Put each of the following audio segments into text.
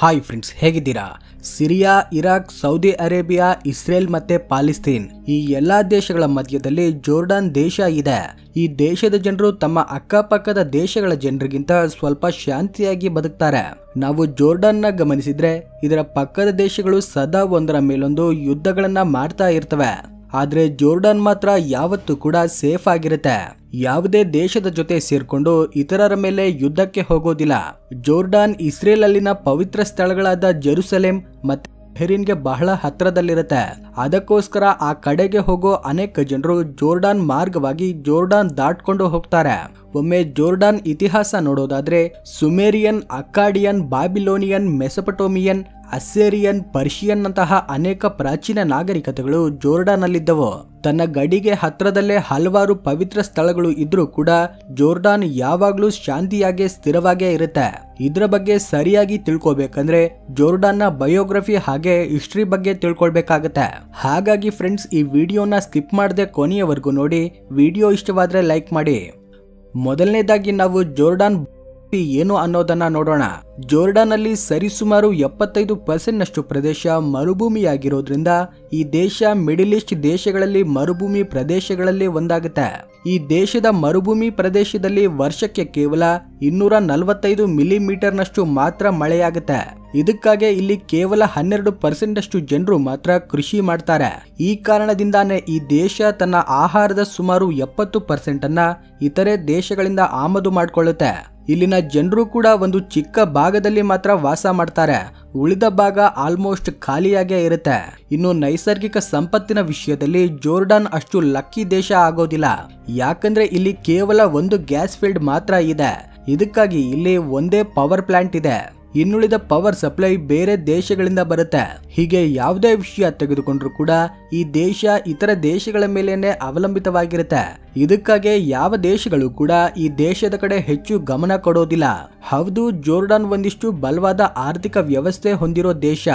Hi friends, ಹೇಗಿದ್ದೀರಾ? Syria, Iraq, Saudi Arabia, Israel ಮತ್ತೆ ಪಾಲಿಸ್ತೀನ್ ಈ ಎಲ್ಲಾ ದೇಶಗಳ ಮಧ್ಯದಲ್ಲಿ ಜೋರ್ಡಾನ್ ದೇಶ ಇದೆ. ಈ ದೇಶದ ಜನರು ತಮ್ಮ ಅಕ್ಕಪಕ್ಕದ ದೇಶಗಳ ಜನರಿಗಿಂತ ಸ್ವಲ್ಪ ಶಾಂತಿಯಾಗಿ ಬದುಕ್ತಾರೆ. ನಾವು ಜೋರ್ಡಾನ್ನ ಗಮನಿಸಿದ್ರೆ ಇದರ ಪಕ್ಕದ ದೇಶಗಳು ಸದಾ ಒಂದರ ಮೇಲೊಂದು ಯುದ್ಧಗಳನ್ನ ಮಾಡ್ತಾ ಇರ್ತವೆ. ಆದ್ರೆ ಜೋರ್ಡಾನ್ ಮಾತ್ರ ಯಾವತ್ತೂ ಕೂಡ ಸೇಫ್ ಆಗಿರುತ್ತೆ. ಯಾವುದೇ ದೇಶದ ಜೊತೆ ಸೇರ್ಕೊಂಡು ಇತರರ ಮೇಲೆ ಯುದ್ಧಕ್ಕೆ ಹೋಗೋದಿಲ್ಲ. ಜೋರ್ಡಾನ್ ಇಸ್ರೇಲ್ ಅಲ್ಲಿನ ಪವಿತ್ರ ಸ್ಥಳಗಳಾದ ಜೆರುಸಲೇಂ ಮತ್ತೆ ಬೆಹ್ರೀನ್ಗೆ ಬಹಳ ಹತ್ರದಲ್ಲಿರುತ್ತೆ. ಅದಕ್ಕೋಸ್ಕರ ಆ ಕಡೆಗೆ ಹೋಗೋ ಅನೇಕ ಜನರು ಜೋರ್ಡಾನ್ ಮಾರ್ಗವಾಗಿ ಜೋರ್ಡಾನ್ ದಾಟ್ಕೊಂಡು ಹೋಗ್ತಾರೆ. ಒಮ್ಮೆ ಜೋರ್ಡಾನ್ ಇತಿಹಾಸ ನೋಡೋದಾದ್ರೆ ಸುಮೇರಿಯನ್, ಅಕ್ಕಾಡಿಯನ್, ಬಾಬಿಲೋನಿಯನ್, ಮೆಸೊಪಟೋಮಿಯನ್, ಅಸ್ಸೇರಿಯನ್, ಪರ್ಷಿಯನ್ ನಂತಹ ಅನೇಕ ಪ್ರಾಚೀನ ನಾಗರಿಕತೆಗಳು ಜೋರ್ಡಾನ್ ಅಲ್ಲಿದ್ದವು. ತನ್ನ ಗಡಿಗೆ ಹತ್ರದಲ್ಲೇ ಹಲವಾರು ಪವಿತ್ರ ಸ್ಥಳಗಳು ಇದ್ರೂ ಕೂಡ ಜೋರ್ಡಾನ್ ಯಾವಾಗ್ಲೂ ಶಾಂತಿಯಾಗಿ ಸ್ಥಿರವಾಗೇ ಇರುತ್ತೆ. ಇದ್ರ ಬಗ್ಗೆ ಸರಿಯಾಗಿ ತಿಳ್ಕೊಬೇಕಂದ್ರೆ ಜೋರ್ಡಾನ್ನ ಬಯೋಗ್ರಫಿ ಹಾಗೆ ಹಿಸ್ಟ್ರಿ ಬಗ್ಗೆ ತಿಳ್ಕೊಳ್ಬೇಕಾಗತ್ತೆ. ಹಾಗಾಗಿ ಫ್ರೆಂಡ್ಸ್, ಈ ವಿಡಿಯೋನ ಸ್ಕಿಪ್ ಮಾಡದೆ ಕೊನೆಯವರೆಗೂ ನೋಡಿ. ವಿಡಿಯೋ ಇಷ್ಟವಾದ್ರೆ ಲೈಕ್ ಮಾಡಿ. ಮೊದಲನೇದಾಗಿ ನಾವು ಜೋರ್ಡಾನ್ ಏನು ಅನ್ನೋದನ್ನ ನೋಡೋಣ. ಜೋರ್ಡಾನ್ ಅಲ್ಲಿ ಸರಿಸುಮಾರು 75% ನಷ್ಟು ಪ್ರದೇಶ ಮರುಭೂಮಿಯಾಗಿರೋದ್ರಿಂದ ಈ ದೇಶ ಮಿಡಿಲ್ ಈಸ್ಟ್ ದೇಶಗಳಲ್ಲಿ ಮರುಭೂಮಿ ಪ್ರದೇಶಗಳಲ್ಲಿ ಒಂದಾಗುತ್ತೆ. ಈ ದೇಶದ ಮರುಭೂಮಿ ಪ್ರದೇಶದಲ್ಲಿ ವರ್ಷಕ್ಕೆ ಕೇವಲ 245 ಮಿಲಿಮೀಟರ್ ನಷ್ಟು ಮಾತ್ರ ಮಳೆಯಾಗುತ್ತೆ. ಇದಕ್ಕಾಗಿ ಇಲ್ಲಿ ಕೇವಲ 12% ಅಷ್ಟು ಜನರು ಮಾತ್ರ ಕೃಷಿ ಮಾಡ್ತಾರೆ. ಈ ಕಾರಣದಿಂದಾನೇ ಈ ದೇಶ ತನ್ನ ಆಹಾರದ ಸುಮಾರು 70% ಅನ್ನ ಇತರೆ ದೇಶಗಳಿಂದ ಆಮದು ಮಾಡಿಕೊಳ್ಳುತ್ತೆ. ಇಲ್ಲಿನ ಜನರು ಕೂಡ ಒಂದು ಚಿಕ್ಕ ಭಾಗದಲ್ಲಿ ಮಾತ್ರ ವಾಸ ಮಾಡ್ತಾರೆ. ಉಳಿದ ಭಾಗ ಆಲ್ಮೋಸ್ಟ್ ಖಾಲಿಯಾಗೇ ಇರುತ್ತೆ. ಇನ್ನು ನೈಸರ್ಗಿಕ ಸಂಪತ್ತಿನ ವಿಷಯದಲ್ಲಿ ಜೋರ್ಡಾನ್ ಅಷ್ಟು ಲಕ್ಕಿ ದೇಶ ಆಗೋದಿಲ್ಲ. ಯಾಕಂದ್ರೆ ಇಲ್ಲಿ ಕೇವಲ ಒಂದು ಗ್ಯಾಸ್ ಫೀಲ್ಡ್ ಮಾತ್ರ ಇದೆ. ಇದಕ್ಕಾಗಿ ಇಲ್ಲಿ ಒಂದೇ ಪವರ್ ಪ್ಲಾಂಟ್ ಇದೆ. ಇನ್ನುಳಿದ ಪವರ್ ಸಪ್ಲೈ ಬೇರೆ ದೇಶಗಳಿಂದ ಬರುತ್ತೆ. ಹೀಗೆ ಯಾವುದೇ ವಿಷಯ ತೆಗೆದುಕೊಂಡ್ರು ಕೂಡ ಈ ದೇಶ ಇತರ ದೇಶಗಳ ಮೇಲೇನೆ ಅವಲಂಬಿತವಾಗಿರುತ್ತೆ. ಇದಕ್ಕಾಗಿ ಯಾವ ದೇಶಗಳು ಕೂಡ ಈ ದೇಶದ ಕಡೆ ಹೆಚ್ಚು ಗಮನ ಕೊಡೋದಿಲ್ಲ. ಹೌದು, ಜೋರ್ಡಾನ್ ಒಂದಿಷ್ಟು ಬಲವಾದ ಆರ್ಥಿಕ ವ್ಯವಸ್ಥೆ ಹೊಂದಿರೋ ದೇಶ.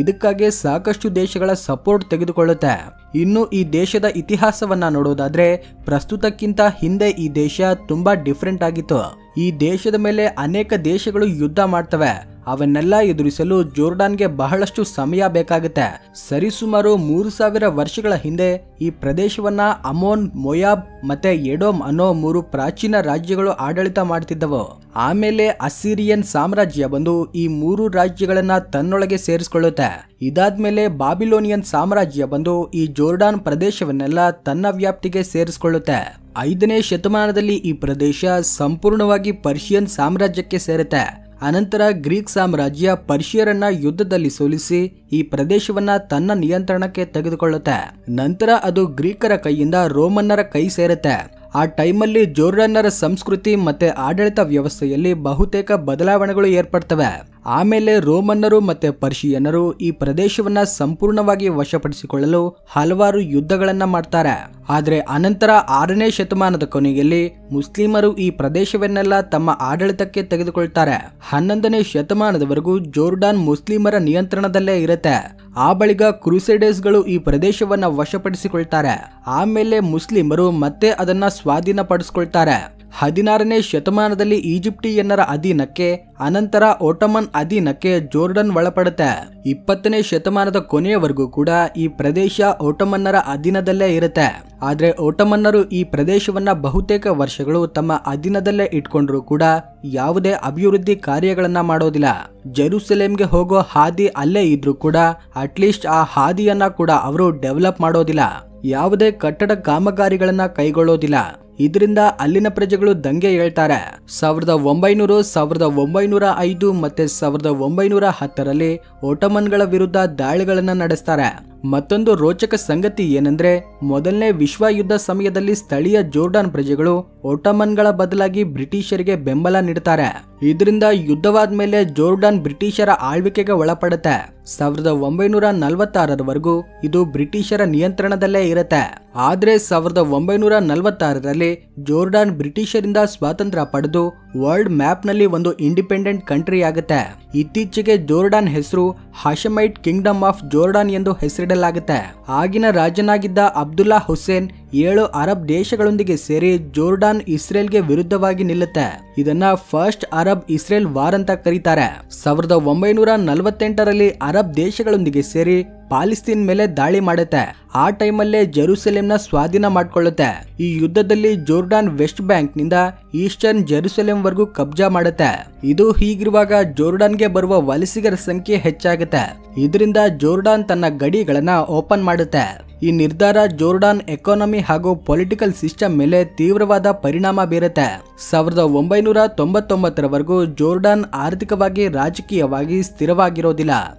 ಇದಕ್ಕಾಗಿ ಸಾಕಷ್ಟು ದೇಶಗಳ ಸಪೋರ್ಟ್ ತೆಗೆದುಕೊಳ್ಳುತ್ತೆ. ಇನ್ನು ಈ ದೇಶದ ಇತಿಹಾಸವನ್ನ ನೋಡೋದಾದ್ರೆ ಪ್ರಸ್ತುತಕ್ಕಿಂತ ಹಿಂದೆ ಈ ದೇಶ ತುಂಬಾ ಡಿಫ್ರೆಂಟ್ ಆಗಿತ್ತು. ಈ ದೇಶದ ಮೇಲೆ ಅನೇಕ ದೇಶಗಳು ಯುದ್ಧ ಮಾಡ್ತವೆ. ಅವನ್ನೆಲ್ಲ ಎದುರಿಸಲು ಜೋರ್ಡಾನ್ಗೆ ಬಹಳಷ್ಟು ಸಮಯ ಬೇಕಾಗುತ್ತೆ. ಸರಿಸುಮಾರು 3000 ವರ್ಷಗಳ ಹಿಂದೆ ಈ ಪ್ರದೇಶವನ್ನ ಅಮೋನ್, ಮೊಯಾಬ್ ಮತ್ತೆ ಎಡೋಮ್ ಅನ್ನೋ 3 ಪ್ರಾಚೀನ ರಾಜ್ಯಗಳು ಆಡಳಿತ ಮಾಡ್ತಿದ್ದವು. ಆಮೇಲೆ ಅಸ್ಸಿರಿಯನ್ ಸಾಮ್ರಾಜ್ಯ ಬಂದು ಈ 3 ರಾಜ್ಯಗಳನ್ನ ತನ್ನೊಳಗೆ ಸೇರಿಸಿಕೊಳ್ಳುತ್ತೆ. ಇದಾದ್ಮೇಲೆ ಬಾಬಿಲೋನಿಯನ್ ಸಾಮ್ರಾಜ್ಯ ಬಂದು ಈ ಜೋರ್ಡಾನ್ ಪ್ರದೇಶವನ್ನೆಲ್ಲ ತನ್ನ ವ್ಯಾಪ್ತಿಗೆ ಸೇರಿಸಿಕೊಳ್ಳುತ್ತೆ. 5ನೇ ಶತಮಾನದಲ್ಲಿ ಈ ಪ್ರದೇಶ ಸಂಪೂರ್ಣವಾಗಿ ಪರ್ಷಿಯನ್ ಸಾಮ್ರಾಜ್ಯಕ್ಕೆ ಸೇರುತ್ತೆ. ಅನಂತರ ಗ್ರೀಕ್ ಸಾಮ್ರಾಜ್ಯ ಪರ್ಷಿಯರನ್ನ ಯುದ್ಧದಲ್ಲಿ ಸೋಲಿಸಿ ಈ ಪ್ರದೇಶವನ್ನ ತನ್ನ ನಿಯಂತ್ರಣಕ್ಕೆ ತೆಗೆದುಕೊಳ್ಳುತ್ತೆ. ನಂತರ ಅದು ಗ್ರೀಕರ ಕೈಯಿಂದ ರೋಮನ್ನರ ಕೈ ಸೇರುತ್ತೆ. ಆ ಟೈಮಲ್ಲಿ ಜೋರ್ಡಾನ್ನರ ಸಂಸ್ಕೃತಿ ಮತ್ತೆ ಆಡಳಿತ ವ್ಯವಸ್ಥೆಯಲ್ಲಿ ಬಹುತೇಕ ಬದಲಾವಣೆಗಳು ಏರ್ಪಡ್ತವೆ. ಆಮೇಲೆ ರೋಮನ್ನರು ಮತ್ತೆ ಪರ್ಷಿಯನ್ನರು ಈ ಪ್ರದೇಶವನ್ನ ಸಂಪೂರ್ಣವಾಗಿ ವಶಪಡಿಸಿಕೊಳ್ಳಲು ಹಲವಾರು ಯುದ್ಧಗಳನ್ನ ಮಾಡ್ತಾರೆ. ಆದ್ರೆ ಅನಂತರ 6ನೇ ಶತಮಾನದ ಕೊನೆಯಲ್ಲಿ ಮುಸ್ಲಿಮರು ಈ ಪ್ರದೇಶವನ್ನೆಲ್ಲ ತಮ್ಮ ಆಡಳಿತಕ್ಕೆ ತೆಗೆದುಕೊಳ್ತಾರೆ. 11ನೇ ಶತಮಾನದವರೆಗೂ ಜೋರ್ಡಾನ್ ಮುಸ್ಲಿಮರ ನಿಯಂತ್ರಣದಲ್ಲೇ ಇರುತ್ತೆ. ಆ ಬಳಿಕ ಕ್ರೂಸೇಡರ್ಸ್ಗಳು ಈ ಪ್ರದೇಶವನ್ನ ವಶಪಡಿಸಿಕೊಳ್ತಾರೆ. ಆಮೇಲೆ ಮುಸ್ಲಿಮರು ಮತ್ತೆ ಅದನ್ನ ಸ್ವಾಧೀನಪಡಿಸಿಕೊಳ್ತಾರೆ. 16ನೇ ಶತಮಾನದಲ್ಲಿ ಈಜಿಪ್ಟಿಯನ್ನರ ಅಧೀನಕ್ಕೆ, ಅನಂತರ ಓಟಮನ್ ಅಧೀನಕ್ಕೆ ಜೋರ್ಡಾನ್ ಒಳಪಡುತ್ತೆ. 20ನೇ ಶತಮಾನದ ಕೊನೆಯವರೆಗೂ ಕೂಡ ಈ ಪ್ರದೇಶ ಓಟಮನ್ನರ ಅಧೀನದಲ್ಲೇ ಇರುತ್ತೆ. ಆದ್ರೆ ಓಟಮನ್ನರು ಈ ಪ್ರದೇಶವನ್ನ ಬಹುತೇಕ ವರ್ಷಗಳು ತಮ್ಮ ಅಧೀನದಲ್ಲೇ ಇಟ್ಕೊಂಡ್ರು ಕೂಡ ಯಾವುದೇ ಅಭಿವೃದ್ಧಿ ಕಾರ್ಯಗಳನ್ನ ಮಾಡೋದಿಲ್ಲ. ಜೆರುಸಲೇಂಗೆ ಹೋಗೋ ಹಾದಿ ಅಲ್ಲೇ ಇದ್ರೂ ಕೂಡ ಅಟ್ಲೀಸ್ಟ್ ಆ ಹಾದಿಯನ್ನ ಕೂಡ ಅವರು ಡೆವಲಪ್ ಮಾಡೋದಿಲ್ಲ. ಯಾವುದೇ ಕಟ್ಟಡ ಕಾಮಗಾರಿಗಳನ್ನ ಕೈಗೊಳ್ಳೋದಿಲ್ಲ. ಇದರಿಂದ ಅಲ್ಲಿನ ಪ್ರಜೆಗಳು ದಂಗೆ ಹೇಳ್ತಾರೆ. 1900, 1905 ಮತ್ತೆ 1910ರಲ್ಲಿ ಓಟಮನ್ಗಳ ವಿರುದ್ಧ ದಾಳಿಗಳನ್ನ ನಡೆಸ್ತಾರೆ. ಮತ್ತೊಂದು ರೋಚಕ ಸಂಗತಿ ಏನಂದ್ರೆ ಮೊದಲನೇ ವಿಶ್ವ ಯುದ್ಧ ಸಮಯದಲ್ಲಿ ಸ್ಥಳೀಯ ಜೋರ್ಡಾನ್ ಪ್ರಜೆಗಳು ಓಟಮನ್ಗಳ ಬದಲಾಗಿ ಬ್ರಿಟಿಷರಿಗೆ ಬೆಂಬಲ ನೀಡುತ್ತಾರೆ. ಇದರಿಂದ ಯುದ್ಧವಾದ್ಮೇಲೆ ಜೋರ್ಡಾನ್ ಬ್ರಿಟಿಷರ ಆಳ್ವಿಕೆಗೆ ಒಳಪಡುತ್ತೆ. 1946ರವರೆಗೂ ಇದು ಬ್ರಿಟಿಷರ ನಿಯಂತ್ರಣದಲ್ಲೇ ಇರುತ್ತೆ. ಆದ್ರೆ 1946ರಲ್ಲಿ ಜೋರ್ಡಾನ್ ಬ್ರಿಟಿಷರಿಂದ ಸ್ವಾತಂತ್ರ್ಯ ಪಡೆದು ವರ್ಲ್ಡ್ ಮ್ಯಾಪ್ ನಲ್ಲಿ ಒಂದು ಇಂಡಿಪೆಂಡೆಂಟ್ ಕಂಟ್ರಿ ಆಗುತ್ತೆ. ಇತ್ತೀಚೆಗೆ ಜೋರ್ಡಾನ್ ಹೆಸರು ಹಾಶಮೈಟ್ ಕಿಂಗ್ಡಮ್ ಆಫ್ ಜೋರ್ಡಾನ್ ಎಂದು ಹೆಸರಿಡಲಾಗುತ್ತೆ. ಆಗಿನ ರಾಜನಾಗಿದ್ದ ಅಬ್ದುಲ್ಲಾ ಹುಸೇನ್ 7 ಅರಬ್ ದೇಶಗಳೊಂದಿಗೆ ಸೇರಿ ಜೋರ್ಡಾನ್ ಇಸ್ರೇಲ್ಗೆ ವಿರುದ್ಧವಾಗಿ ನಿಲ್ಲುತ್ತೆ. ಇದನ್ನ ಫಸ್ಟ್ ಅರಬ್ ಇಸ್ರೇಲ್ ವಾರ್ ಅಂತ ಕರೀತಾರೆ. 1948ರಲ್ಲಿ ಅರಬ್ ದೇಶಗಳೊಂದಿಗೆ ಸೇರಿ ಪಾಲಿಸ್ತೀನ್ ಮೇಲೆ ದಾಳಿ ಮಾಡುತ್ತೆ. ಆ ಟೈಮಲ್ಲೇ ಜೆರುಸಲೆಂನ ಸ್ವಾಧೀನ ಮಾಡ್ಕೊಳ್ಳುತ್ತೆ. ಈ ಯುದ್ಧದಲ್ಲಿ ಜೋರ್ಡಾನ್ ವೆಸ್ಟ್ ಬ್ಯಾಂಕ್ ನಿಂದ ಈಸ್ಟರ್ನ್ ಜೆರುಸಲೆಂ ವರೆಗೂ ಕಬ್ಜಾ ಮಾಡುತ್ತೆ. ಇದು ಹೀಗಿರುವಾಗ ಜೋರ್ಡಾನ್ಗೆ ಬರುವ ವಲಸಿಗರ ಸಂಖ್ಯೆ ಹೆಚ್ಚಾಗುತ್ತೆ. ಇದರಿಂದ ಜೋರ್ಡಾನ್ ತನ್ನ ಗಡಿಗಳನ್ನ ಓಪನ್ ಮಾಡುತ್ತೆ. ಈ ನಿರ್ಧಾರ ಜೋರ್ಡಾನ್ ಎಕಾನಮಿ ಹಾಗೂ ಪೊಲಿಟಿಕಲ್ ಸಿಸ್ಟಮ್ ಮೇಲೆ ತೀವ್ರವಾದ ಪರಿಣಾಮ ಬೀರುತ್ತೆ. 1999ರವರೆಗೂ ಜೋರ್ಡಾನ್ ಆರ್ಥಿಕವಾಗಿ ರಾಜಕೀಯವಾಗಿ ಸ್ಥಿರವಾಗಿರೋದಿಲ್ಲ.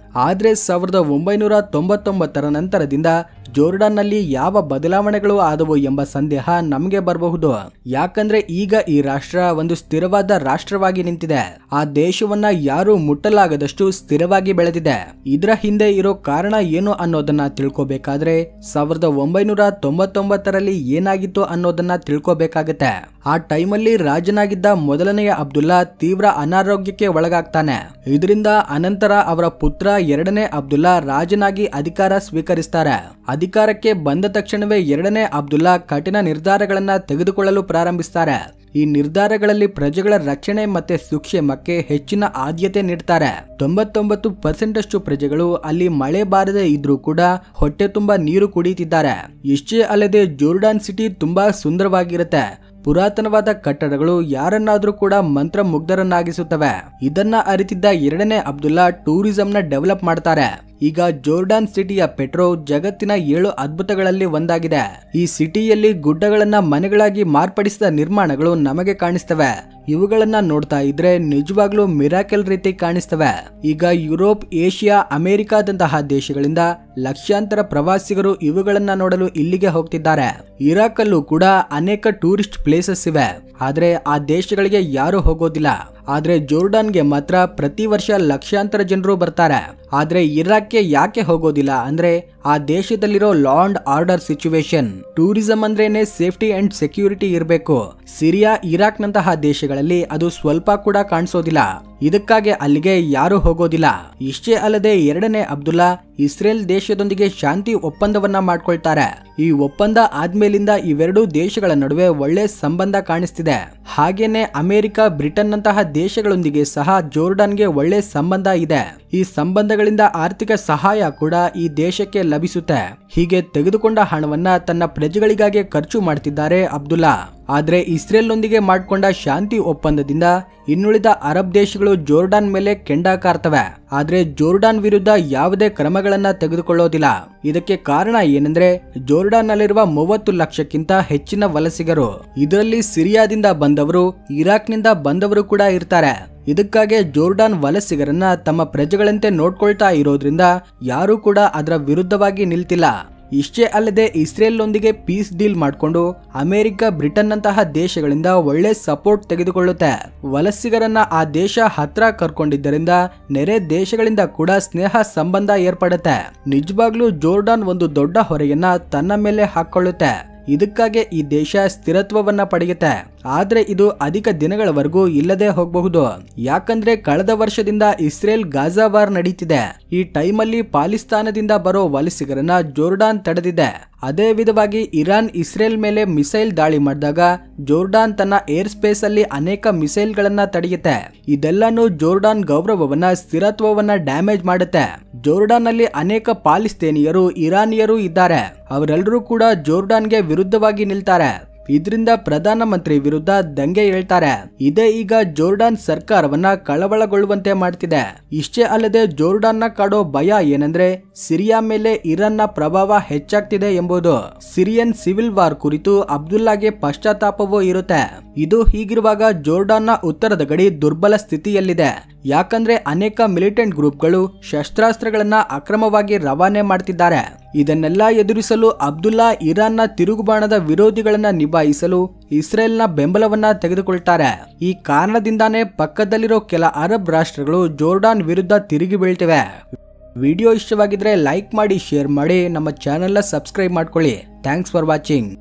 ಆದ್ರೆ 1999ರ ನಂತರದಿಂದ ಜೋರ್ಡಾನ್ ನಲ್ಲಿ ಯಾವ ಬದಲಾವಣೆಗಳು ಆದವು ಎಂಬ ಸಂದೇಹ ನಮಗೆ ಬರಬಹುದು. ಯಾಕಂದ್ರೆ ಈಗ ಈ ರಾಷ್ಟ್ರ ಒಂದು ಸ್ಥಿರವಾದ ರಾಷ್ಟ್ರವಾಗಿ ನಿಂತಿದೆ. ಆ ದೇಶವನ್ನ ಯಾರು ಮುಟ್ಟಲಾಗದಷ್ಟು ಸ್ಥಿರವಾಗಿ ಬೆಳೆದಿದೆ. ಇದರ ಹಿಂದೆ ಇರೋ ಕಾರಣ ಏನು ಅನ್ನೋದನ್ನ ತಿಳ್ಕೋಬೇಕಾದ್ರೆ 1999ರಲ್ಲಿ ಏನಾಗಿತ್ತು ಅನ್ನೋದನ್ನ ತಿಳ್ಕೋಬೇಕಾಗತ್ತೆ. ಆ ಟೈಮಲ್ಲಿ ರಾಜನಾಗಿದ್ದ ಮೊದಲನೆಯ ಅಬ್ದುಲ್ಲಾ ತೀವ್ರ ಅನಾರೋಗ್ಯಕ್ಕೆ ಒಳಗಾಗ್ತಾನೆ. ಇದರಿಂದ ಅನಂತರ ಅವರ ಪುತ್ರ 2ನೇ ಅಬ್ದುಲ್ಲಾ ರಾಜನಾಗಿ ಅಧಿಕಾರ ಸ್ವೀಕರಿಸ್ತಾರೆ. ಅಧಿಕಾರಕ್ಕೆ ಬಂದ ತಕ್ಷಣವೇ 2ನೇ ಅಬ್ದುಲ್ಲಾ ಕಠಿಣ ನಿರ್ಧಾರಗಳನ್ನ ತೆಗೆದುಕೊಳ್ಳಲು ಪ್ರಾರಂಭಿಸ್ತಾರೆ. ಈ ನಿರ್ಧಾರಗಳಲ್ಲಿ ಪ್ರಜೆಗಳ ರಕ್ಷಣೆ ಮತ್ತೆ ಸುಕ್ಷೇಮಕ್ಕೆ ಹೆಚ್ಚಿನ ಆದ್ಯತೆ ನೀಡ್ತಾರೆ. 99% ಪ್ರಜೆಗಳು ಅಲ್ಲಿ ಮಳೆ ಬಾರದೆ ಇದ್ರೂ ಕೂಡ ಹೊಟ್ಟೆ ತುಂಬಾ ನೀರು ಕುಡಿಯುತ್ತಿದ್ದಾರೆ. ಇಷ್ಟೇ ಅಲ್ಲದೆ ಜೋರ್ಡಾನ್ ಸಿಟಿ ತುಂಬಾ ಸುಂದರವಾಗಿರುತ್ತೆ. ಪುರಾತನವಾದ ಕಟ್ಟಡಗಳು ಯಾರನ್ನಾದ್ರೂ ಕೂಡ ಮಂತ್ರ ಮುಗ್ಧರನ್ನಾಗಿಸುತ್ತವೆ. ಇದನ್ನ ಅರಿತಿದ್ದ 2ನೇ ಅಬ್ದುಲ್ಲಾ ಟೂರಿಸಂನ ಡೆವಲಪ್ ಮಾಡ್ತಾರೆ. ಈಗ ಜೋರ್ಡಾನ್ ಸಿಟಿಯ ಪೆಟ್ರೋ ಜಗತ್ತಿನ 7 ಅದ್ಭುತಗಳಲ್ಲಿ ಒಂದಾಗಿದೆ. ಈ ಸಿಟಿಯಲ್ಲಿ ಗುಡ್ಡಗಳನ್ನ ಮನೆಗಳಾಗಿ ಮಾರ್ಪಡಿಸಿದ ನಿರ್ಮಾಣಗಳು ನಮಗೆ ಕಾಣಿಸ್ತವೆ. ಇವುಗಳನ್ನ ನೋಡ್ತಾ ಇದ್ರೆ ನಿಜವಾಗ್ಲೂ ಮಿರಾಕಲ್ ರೀತಿ ಕಾಣಿಸ್ತವೆ. ಈಗ ಯುರೋಪ್, ಏಷ್ಯಾ, ಅಮೆರಿಕಾದಂತಹ ದೇಶಗಳಿಂದ ಲಕ್ಷಾಂತರ ಪ್ರವಾಸಿಗರು ಇವುಗಳನ್ನ ನೋಡಲು ಇಲ್ಲಿಗೆ ಹೋಗ್ತಿದ್ದಾರೆ. ಇರಾಕ್ ಅಲ್ಲೂ ಕೂಡ ಅನೇಕ ಟೂರಿಸ್ಟ್ ಪ್ಲೇಸಸ್ ಇವೆ. ಆದ್ರೆ ಆ ದೇಶಗಳಿಗೆ ಯಾರು ಹೋಗೋದಿಲ್ಲ. ಆದ್ರೆ ಜೋರ್ಡಾನ್ಗೆ ಮಾತ್ರ ಪ್ರತಿ ವರ್ಷ ಲಕ್ಷಾಂತರ ಜನರು ಬರ್ತಾರೆ. ಆದ್ರೆ ಇರಾಕ್ಗೆ ಯಾಕೆ ಹೋಗೋದಿಲ್ಲ ಅಂದ್ರೆ ಆ ದೇಶದಲ್ಲಿರೋ law and order situation. Tourism ಅಂದ್ರೇನೆ ಸೇಫ್ಟಿ ಅಂಡ್ ಸೆಕ್ಯೂರಿಟಿ ಇರಬೇಕು. ಸಿರಿಯಾ, ಇರಾಕ್ ನಂತಹ ದೇಶಗಳಲ್ಲಿ ಅದು ಸ್ವಲ್ಪ ಕೂಡ ಕಾಣಿಸೋದಿಲ್ಲ. ಇದಕ್ಕಾಗಿ ಅಲ್ಲಿಗೆ ಯಾರು ಹೋಗೋದಿಲ್ಲ. ಇಷ್ಟೇ ಅಲ್ಲದೆ 2ನೇ ಅಬ್ದುಲ್ಲಾ ಇಸ್ರೇಲ್ ದೇಶದೊಂದಿಗೆ ಶಾಂತಿ ಒಪ್ಪಂದವನ್ನ ಮಾಡ್ಕೊಳ್ತಾರೆ. ಈ ಒಪ್ಪಂದ ಆದ್ಮೇಲಿಂದ ಇವೆರಡೂ ದೇಶಗಳ ನಡುವೆ ಒಳ್ಳೆ ಸಂಬಂಧ ಕಾಣಿಸ್ತಿದೆ. ಹಾಗೇನೆ ಅಮೆರಿಕ, ಬ್ರಿಟನ್ ನಂತಹ ದೇಶಗಳೊಂದಿಗೆ ಸಹ ಜೋರ್ಡಾನ್ಗೆ ಒಳ್ಳೆ ಸಂಬಂಧ ಇದೆ. ಈ ಸಂಬಂಧಗಳಿಂದ ಆರ್ಥಿಕ ಸಹಾಯ ಕೂಡ ಈ ದೇಶಕ್ಕೆ ಲಭಿಸುತ್ತೆ. ಹೀಗೆ ತೆಗೆದುಕೊಂಡ ಹಣವನ್ನ ತನ್ನ ಪ್ರಜೆಗಳಿಗಾಗಿ ಖರ್ಚು ಮಾಡ್ತಿದ್ದಾರೆ ಅಬ್ದುಲ್ಲಾ. ಆದ್ರೆ ಇಸ್ರೇಲ್ನೊಂದಿಗೆ ಮಾಡಿಕೊಂಡ ಶಾಂತಿ ಒಪ್ಪಂದದಿಂದ ಇನ್ನುಳಿದ ಅರಬ್ ದೇಶಗಳು ಜೋರ್ಡಾನ್ ಮೇಲೆ ಕೆಂಡ ಕಾರ್ತವೆ. ಆದ್ರೆ ಜೋರ್ಡಾನ್ ವಿರುದ್ಧ ಯಾವುದೇ ಕ್ರಮಗಳನ್ನ ತೆಗೆದುಕೊಳ್ಳೋದಿಲ್ಲ. ಇದಕ್ಕೆ ಕಾರಣ ಏನಂದ್ರೆ ಜೋರ್ಡಾನ್ ನಲ್ಲಿರುವ 30 ಲಕ್ಷಕ್ಕಿಂತ ಹೆಚ್ಚಿನ ವಲಸಿಗರು. ಇದರಲ್ಲಿ ಸಿರಿಯಾದಿಂದ ಬಂದವರು, ಇರಾಕ್ನಿಂದ ಬಂದವರು ಕೂಡ ಇರ್ತಾರೆ. ಇದಕ್ಕಾಗಿ ಜೋರ್ಡಾನ್ ವಲಸಿಗರನ್ನ ತಮ್ಮ ಪ್ರಜೆಗಳಂತೆ ನೋಡ್ಕೊಳ್ತಾ ಇರೋದ್ರಿಂದ ಯಾರು ಕೂಡ ಅದರ ವಿರುದ್ಧವಾಗಿ ನಿಲ್ತಿಲ್ಲ. ಇಷ್ಟೇ ಅಲ್ಲದೆ ಇಸ್ರೇಲ್ನೊಂದಿಗೆ ಪೀಸ್ ಡೀಲ್ ಮಾಡಿಕೊಂಡು ಅಮೆರಿಕ, ಬ್ರಿಟನ್ ನಂತಹ ದೇಶಗಳಿಂದ ಒಳ್ಳೆ ಸಪೋರ್ಟ್ ತೆಗೆದುಕೊಳ್ಳುತ್ತೆ. ವಲಸಿಗರನ್ನ ಆ ದೇಶ ಹತ್ರ ಕರ್ಕೊಂಡಿದ್ದರಿಂದ ನೆರೆ ದೇಶಗಳಿಂದ ಕೂಡ ಸ್ನೇಹ ಸಂಬಂಧ ಏರ್ಪಡುತ್ತೆ. ನಿಜವಾಗ್ಲೂ ಜೋರ್ಡಾನ್ ಒಂದು ದೊಡ್ಡ ಹೊರೆಯನ್ನ ತನ್ನ ಮೇಲೆ ಹಾಕೊಳ್ಳುತ್ತೆ. ಇದಕ್ಕಾಗಿ ಈ ದೇಶ ಸ್ಥಿರತ್ವವನ್ನ ಪಡೆಯುತ್ತೆ. ಆದ್ರೆ ಇದು ಅಧಿಕ ದಿನಗಳವರೆಗೂ ಇಲ್ಲದೆ ಹೋಗಬಹುದು. ಯಾಕಂದ್ರೆ ಕಳೆದ ವರ್ಷದಿಂದ ಇಸ್ರೇಲ್ ಗಾಜಾ ವಾರ್ ನಡೀತಿದೆ. ಈ ಟೈಮಲ್ಲಿ ಪಾಲಿಸ್ತಾನದಿಂದ ಬರೋ ವಲಸಿಗರನ್ನ ಜೋರ್ಡಾನ್ ತಡೆದಿದೆ. ಅದೇ ವಿಧವಾಗಿ ಇರಾನ್ ಇಸ್ರೇಲ್ ಮೇಲೆ ಮಿಸೈಲ್ ದಾಳಿ ಮಾಡಿದಾಗ ಜೋರ್ಡಾನ್ ತನ್ನ ಏರ್ ಸ್ಪೇಸ್ ಅಲ್ಲಿ ಅನೇಕ ಮಿಸೈಲ್ ಗಳನ್ನ ತಡೆಯುತ್ತೆ. ಇದೆಲ್ಲಾನು ಜೋರ್ಡಾನ್ ಗೌರವವನ್ನ, ಸ್ಥಿರತ್ವವನ್ನ ಡ್ಯಾಮೇಜ್ ಮಾಡುತ್ತೆ. ಜೋರ್ಡಾನ್ ನಲ್ಲಿ ಅನೇಕ ಪಾಲಿಸ್ತೀನಿಯರು, ಇರಾನಿಯರು ಇದ್ದಾರೆ. ಅವರೆಲ್ಲರೂ ಕೂಡ ಜೋರ್ಡಾನ್ಗೆ ವಿರುದ್ಧವಾಗಿ ನಿಲ್ತಾರೆ. ಇದರಿಂದ ಪ್ರಧಾನಮಂತ್ರಿ ವಿರುದ್ಧ ದಂಗೆ ಹೇಳ್ತಾರೆ. ಇದೇ ಈಗ ಜೋರ್ಡಾನ್ ಸರ್ಕಾರವನ್ನ ಕಳವಳಗೊಳ್ಳುವಂತೆ ಮಾಡ್ತಿದೆ. ಇಷ್ಟೇ ಅಲ್ಲದೆ ಜೋರ್ಡಾನ್ನ ಕಾಡೋ ಭಯ ಏನಂದ್ರೆ ಸಿರಿಯಾ ಮೇಲೆ ಇರಾನ್ನ ಪ್ರಭಾವ ಹೆಚ್ಚಾಗ್ತಿದೆ ಎಂಬುದು. ಸಿರಿಯನ್ ಸಿವಿಲ್ ವಾರ್ ಕುರಿತು ಅಬ್ದುಲ್ಲಾಗೆ ಪಶ್ಚಾತ್ತಾಪವೂ ಇರುತ್ತೆ. ಇದು ಹೀಗಿರುವಾಗ ಜೋರ್ಡಾನ್ನ ಉತ್ತರದ ಗಡಿ ದುರ್ಬಲ ಸ್ಥಿತಿಯಲ್ಲಿದೆ. ಯಾಕಂದ್ರೆ ಅನೇಕ ಮಿಲಿಟೆಂಟ್ ಗ್ರೂಪ್ಗಳು ಶಸ್ತ್ರಾಸ್ತ್ರಗಳನ್ನ ಅಕ್ರಮವಾಗಿ ರವಾನೆ ಮಾಡ್ತಿದ್ದಾರೆ. ಇದನ್ನೆಲ್ಲ ಎದುರಿಸಲು ಅಬ್ದುಲ್ಲಾ ಇರಾನ್ನ ತಿರುಗುಬಾಣದ ವಿರೋಧಿಗಳನ್ನ ನಿಭಾಯಿಸಲು ಇಸ್ರೇಲ್ನ ಬೆಂಬಲವನ್ನ ತೆಗೆದುಕೊಳ್ತಾರೆ. ಈ ಕಾರಣದಿಂದಾನೇ ಪಕ್ಕದಲ್ಲಿರೋ ಕೆಲ ಅರಬ್ ರಾಷ್ಟ್ರಗಳು ಜೋರ್ಡಾನ್ ವಿರುದ್ಧ ತಿರುಗಿ ಬೀಳ್ತಿವೆ. ವಿಡಿಯೋ ಇಷ್ಟವಾಗಿದ್ರೆ ಲೈಕ್ ಮಾಡಿ, ಶೇರ್ ಮಾಡಿ, ನಮ್ಮ ಚಾನೆಲ್ನ ಸಬ್ಸ್ಕ್ರೈಬ್ ಮಾಡ್ಕೊಳ್ಳಿ. Thanks for watching.